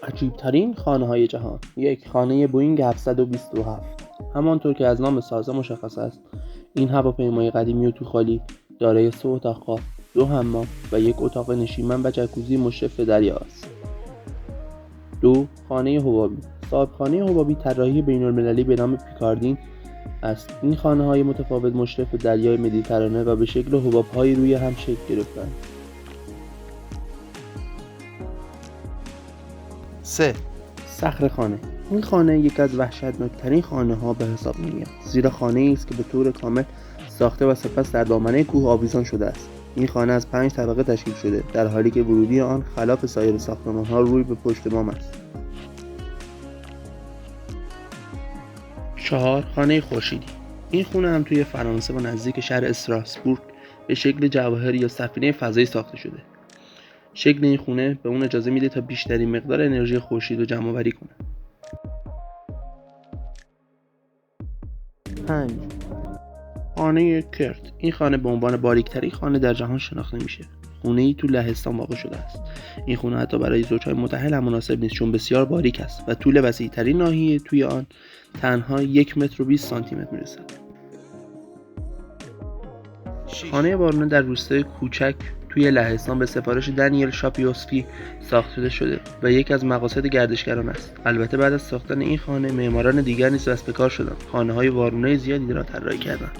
عجیبترین خانه های جهان. یک، خانه بوینگ 727. همانطور که از نام سازه مشخص است، این هواپیمای قدیمی و توخالی دارای 3 اتاق خواب، 2 حمام و 1 اتاق نشیمن و جکوزی مشرف به دریا است. 2. خانه حبابی. صاحبخانه حبابی طراحی بین‌المللی به نام پیکاردین است. این خانه‌های متفاوت مشرف به دریای مدیترانه و به شکل حباب‌هایی روی هم شکل گرفته‌اند. 3. صخره‌خانه. این خانه یک از وحشتناکترین خانه‌ها به حساب می‌آید، زیرا خانه‌ای است که به طور کامل ساخته و سپس در دامنه کوه آویزان شده است. این خانه از 5 طبقه تشکیل شده، در حالی که ورودی آن خلاف سایر ساختمان‌ها روی به پشت بام است. 4. خانه خورشیدی. این خانه هم توی فرانسه و نزدیک شهر استراسبورگ به شکل جواهر یا سفینه فضایی ساخته شده. شکل این خونه به اون اجازه میده تا بیشترین مقدار انرژی خورشید رو جمع‌آوری کنه. 5. خانه کرت. این خانه به عنوان باریک‌ترین خانه در جهان شناخته میشه. خونه‌ای تو لهستان واقع شده است. این خونه حتی برای زوج‌های متأهل هم مناسب نیست، چون بسیار باریک است و طول وسیع‌ترین ناحیه توی آن تنها 1 متر و 20 سانتی متر میرسد. خانه وارونه در روستای کوچک توی لهستان به سفارش دانیل شاپیوسکی ساخته شده و یکی از مقاصد گردشگران است. البته بعد از ساختن این خانه معماران دیگر نیز دست به کار شدند. خانه‌های وارونه زیادی را طراحی کردند.